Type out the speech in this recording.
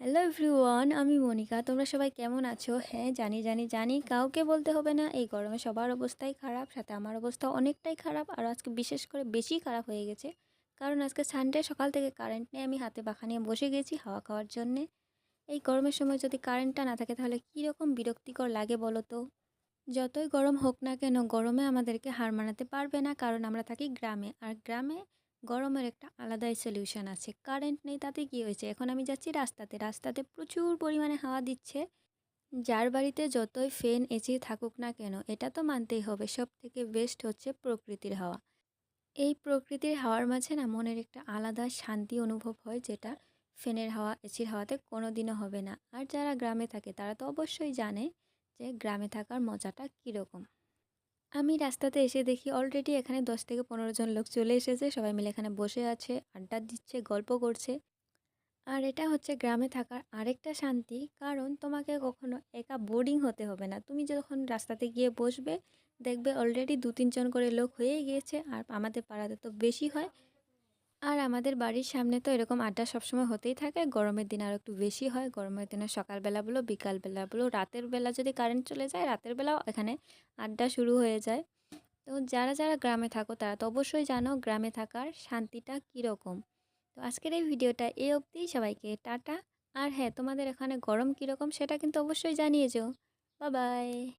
Hello everyone, আমি মনিকা। তোমরা সবাই কেমন আছো? হ্যাঁ, জানি কাউকে বলতে হবে না, এই গরমে সবার অবস্থাই খারাপ, সাথে আমার অবস্থা অনেকটাই খারাপ। আর আজকে বিশেষ করে বেশি খারাপ হয়ে গেছে, কারণ আজকে সানডে, সকাল থেকে কারেন্ট নেই। আমি হাতে পাখা নিয়ে বসে গেছি হাওয়া খাওয়ার জন্যে। এই গরমের সময় যদি কারেন্টটা না থাকে তাহলে কীরকম বিরক্তিকর লাগে বলো তো। যতই গরম হোক না কেন, গরমে আমাদেরকে হার মানাতে পারবে না, কারণ আমরা থাকি গ্রামে। আর গ্রামে গরমের একটা আলাদাই সলিউশন আছে। কারেন্ট নেই তাতে কি হয়েছে, এখন আমি যাচ্ছি রাস্তাতে, রাস্তাতে প্রচুর পরিমাণে হাওয়া দিচ্ছে। যার বাড়িতে যতই ফ্যান এসি থাকুক না কেন, এটা তো মানতেই হবে, সব থেকে বেস্ট হচ্ছে প্রকৃতির হাওয়া। এই প্রকৃতির হাওয়ার মাঝে না মনের একটা আলাদা শান্তি অনুভব হয়, যেটা ফ্যানের হাওয়া এসির হাওয়াতে কোনো দিনও হবে না। আর যারা গ্রামে থাকে তারা তো অবশ্যই জানে যে গ্রামে থাকার মজাটা কীরকম। আমি রাস্তাতে এসে দেখি অলরেডি এখানে 10 থেকে 15 জন লোক চলে এসেছে, সবাই মিলে এখানে বসে আছে, আড্ডা দিচ্ছে, গল্প করছে। আর এটা হচ্ছে গ্রামে থাকার আরেকটা শান্তি, কারণ তোমাকে কখনো একা বোরিং হতে হবে না। তুমি যখন রাস্তাতে গিয়ে বসবে, দেখবে অলরেডি 2-3 জন করে লোক হয়ে গিয়েছে, আর আমাদের পাড়াতে তো বেশি হয়। আর আমাদের বাড়ির সামনে তো এরকম আড্ডা সবসময় হতেই থাকে, গরমের দিন আরও একটু বেশি হয়। গরমের দিনে সকালবেলা বলো, বিকালবেলা বলো, রাতের বেলা যদি কারেন্ট চলে যায়, রাতের বেলাও এখানে আড্ডা শুরু হয়ে যায়। তো যারা যারা গ্রামে থাকো তারা তো অবশ্যই জানো গ্রামে থাকার শান্তিটা কীরকম। তো আজকের এই ভিডিওটা এই অবধি, সবাইকে টাটা। আর হ্যাঁ, তোমাদের এখানে গরম কীরকম সেটা কিন্তু অবশ্যই জানিয়ে যেও। Bye bye.